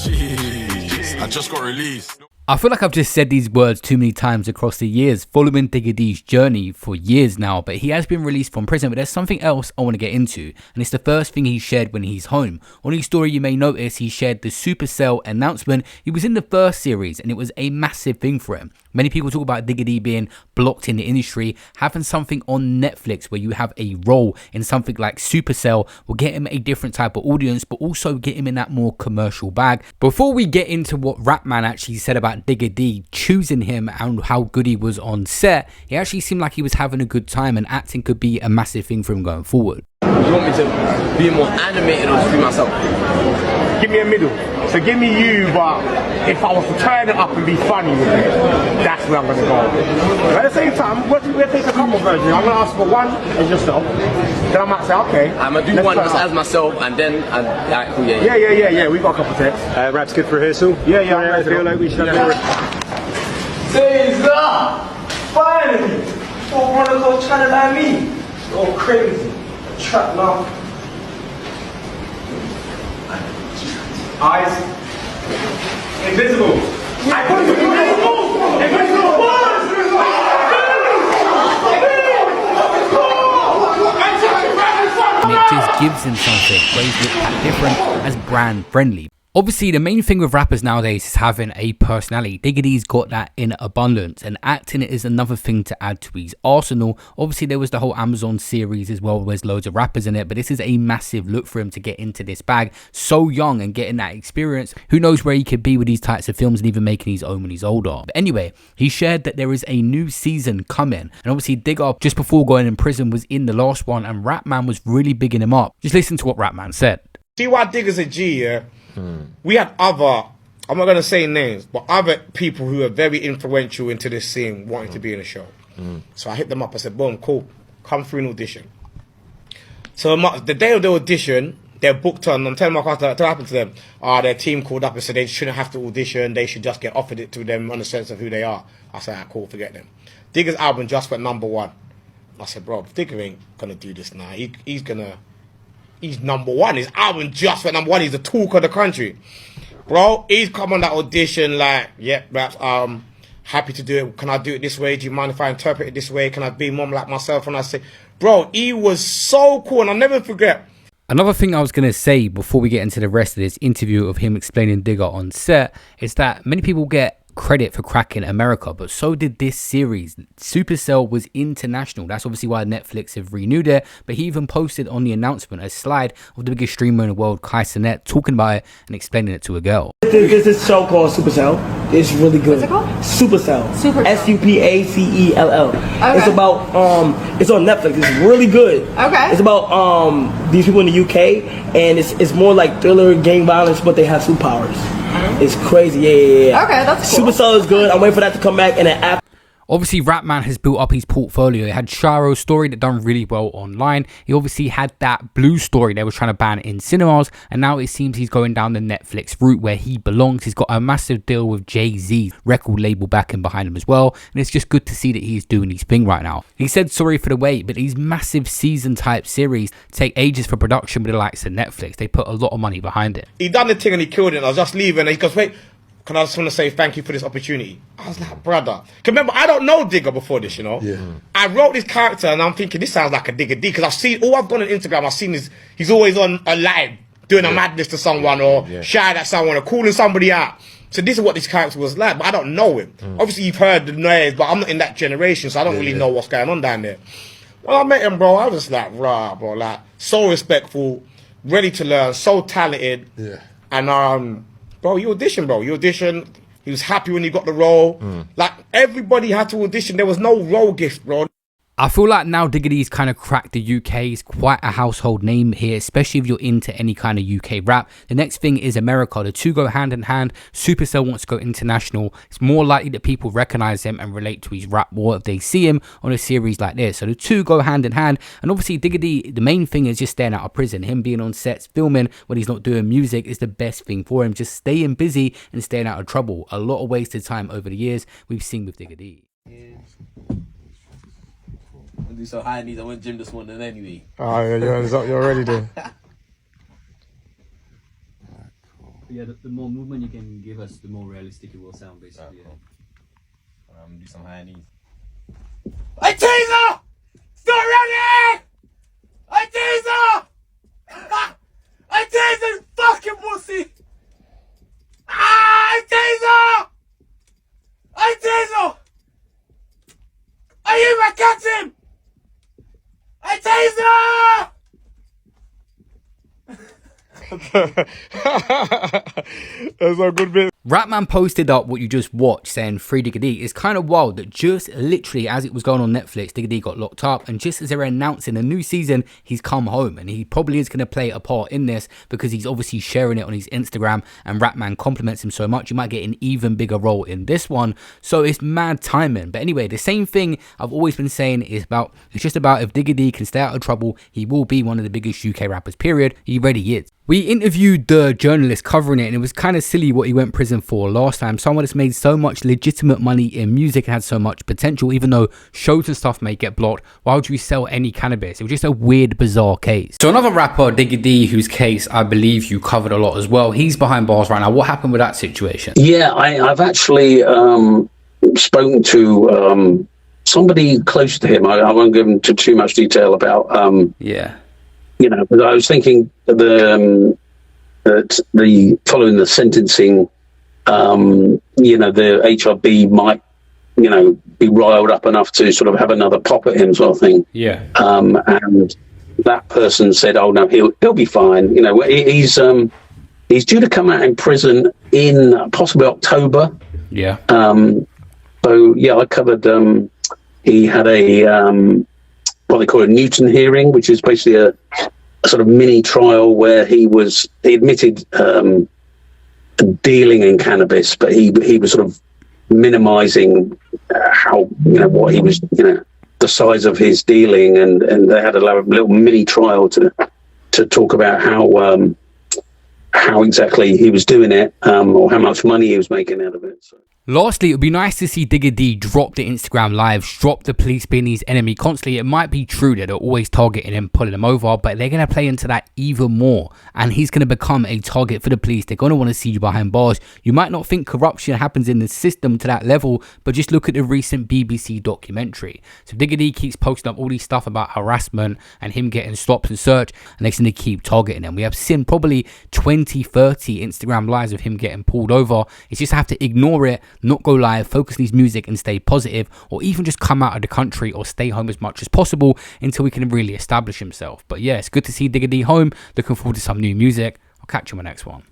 Jeez, I just got released. I feel like I've just said these words too many times across the years, following Digga D's journey for years now, but he has been released from prison. But there's something else I want to get into, and it's the first thing he shared when he's home. On his story, you may notice he shared the Supercell announcement. He was in the first series, and it was a massive thing for him. Many people talk about Digga D being blocked in the industry. Having something on Netflix where you have a role in something like Supercell will get him a different type of audience, but also get him in that more commercial bag. Before we get into what Rapman actually said about Digga D choosing him and how good he was on set, he actually seemed like he was having a good time, and acting could be a massive thing for him going forward. You want me to be more animated or just be myself? Give me a middle. So give me you, but if I was to turn it up and be funny with it, that's where I'm going to go. But at the same time, we're going to take a couple versions. I'm going to ask for one as yourself. Then I might say, okay. I'm going to do one as myself, and then, Yeah, we got a couple texts. Rap's good for rehearsal? Yeah, I feel like we should have Caesar! Finally! Full runner go trying to lie me. Go crazy. Trap now. Eyes. Invisible. I put it invisible! Invisible! And it just gives him something where he's looked at different as brand friendly. Obviously, the main thing with rappers nowadays is having a personality. Digga D's got that in abundance, and acting is another thing to add to his arsenal. Obviously, there was the whole Amazon series as well, where there's loads of rappers in it, but this is a massive look for him to get into this bag so young and getting that experience. Who knows where he could be with these types of films and even making his own when he's older. But anyway, he shared that there is a new season coming, and obviously Digga, just before going in prison, was in the last one, and Rapman was really bigging him up. Just listen to what Rapman said. See why Digga's a G, yeah? We had other, I'm not going to say names, but other people who are very influential into this scene wanting to be in the show. So I hit them up. I said, boom, cool, come through an audition. So the day of the audition, they're booked on. I'm telling my class what happened to them. Their team called up and said they shouldn't have to audition. They should just get offered it to them on the sense of who they are. I said, cool, forget them. Digga's album just went #1. I said, bro, Digga ain't going to do this now. He's #1. His album just went #1. He's the talk of the country. Bro, he's come on that audition like, yeah, raps, happy to do it. Can I do it this way? Do you mind if I interpret it this way? Can I be more like myself? And I say, bro, he was so cool. And I'll never forget. Another thing I was going to say before we get into the rest of this interview of him explaining Digga on set is that many people get credit for cracking America, but so did this series. Supercell was international. That's obviously why Netflix have renewed it, but he even posted on the announcement a slide of the biggest streamer in the world, Kai Cenat, talking about it and explaining it to a girl. There's this show called Supercell. It's really good. What's it called? Supercell. Supercell. SUPACELL. Okay. It's about it's on Netflix. It's really good. Okay. It's about these people in the UK, and it's more like thriller, gang violence, but they have superpowers. It's crazy. Yeah. Okay, that's cool. Supercell is good. I'm waiting for that to come back in an app. Obviously, Rapman has built up his portfolio. He had Sharo's story that done really well online. He obviously had that Blue story they was trying to ban in cinemas. And now it seems he's going down the Netflix route where he belongs. He's got a massive deal with Jay-Z's record label backing behind him as well. And it's just good to see that he's doing his thing right now. He said sorry for the wait, but these massive season type series take ages for production with the likes of Netflix. They put a lot of money behind it. He done the thing and he killed it. And I was just leaving and he goes, wait, can I just want to say thank you for this opportunity? I was like, brother. Cause remember, I don't know Digga before this, you know? Yeah. I wrote this character and I'm thinking, this sounds like a Digga D. Because I've seen, all I've gone on Instagram, I've seen is, he's always on a live, doing a madness to someone or shouting at someone or calling somebody out. So this is what this character was like, but I don't know him. Obviously, you've heard the noise, but I'm not in that generation, so I don't really know what's going on down there. When I met him, bro, I was just like, rah, bro, like, so respectful, ready to learn, so talented. Yeah. And, bro, you audition, bro. You audition. He was happy when you got the role. Like, everybody had to audition. There was no role gift, bro. I feel like now Digga D's kind of cracked the UK. He's quite a household name here, especially if you're into any kind of UK rap. The next thing is America. The two go hand in hand. Supercell wants to go international. It's more likely that people recognize him and relate to his rap more if they see him on a series like this. So the two go hand in hand. And obviously Digga D, the main thing is just staying out of prison. Him being on sets, filming when he's not doing music is the best thing for him. Just staying busy and staying out of trouble. A lot of wasted time over the years we've seen with Digga D. I do so high knees. I went gym this morning anyway. Oh, yeah, you're ready then. Yeah, the more movement you can give us, the more realistic it will sound, basically. Cool. Do some high knees. Hey, Taser! Stop running! Hey, Taser! Hey, Taser, fucking pussy! Ah, hey, Taser! Hey, Taser! Hey, you might catch him! Hey, Taser! That's a good bit. Rapman posted up what you just watched saying free Digga D. It's kind of wild that just literally as it was going on Netflix, Digga D got locked up, and just as they were announcing a new season, he's come home, and he probably is going to play a part in this because he's obviously sharing it on his Instagram, and Rapman compliments him so much, you might get an even bigger role in this one. So it's mad timing. But anyway, the same thing I've always been saying is it's just about if Digga D can stay out of trouble, he will be one of the biggest UK rappers, period. He already is. We interviewed the journalist covering it, and it was kind of silly what he went prison for last time. Someone that's made so much legitimate money in music and had so much potential, even though shows and stuff may get blocked, why would you sell any cannabis? It was just a weird, bizarre case. So another rapper, Digga D, whose case I believe you covered a lot as well, he's behind bars right now. What happened with that situation? Yeah, I've actually spoken to somebody close to him. I won't go into too much detail about Yeah. you know, but I was thinking that the following the sentencing, you know, the HRB might, you know, be riled up enough to sort of have another pop at him, sort of thing. Yeah. And that person said, "Oh no, he'll be fine." You know, he's due to come out in prison in possibly October. Yeah. So yeah, I covered. He had a what they call a Newton hearing, which is basically a sort of mini trial where he admitted dealing in cannabis, but he was sort of minimizing how, you know, what he was, you know, the size of his dealing, and they had a little mini trial to talk about how exactly he was doing it, or how much money he was making out of it. So. Lastly, it would be nice to see Digga D drop the Instagram lives, drop the police being his enemy constantly. It might be true that they're always targeting him, pulling him over, but they're going to play into that even more. And he's going to become a target for the police. They're going to want to see you behind bars. You might not think corruption happens in the system to that level, but just look at the recent BBC documentary. So Digga D keeps posting up all these stuff about harassment and him getting stopped and searched, and they're going to keep targeting him. We have seen probably 20, 30 Instagram lives of him getting pulled over. It's just have to ignore it, not go live, focus on his music and stay positive, or even just come out of the country or stay home as much as possible until he can really establish himself. But yeah, it's good to see Digga D home. Looking forward to some new music. I'll catch you on the next one.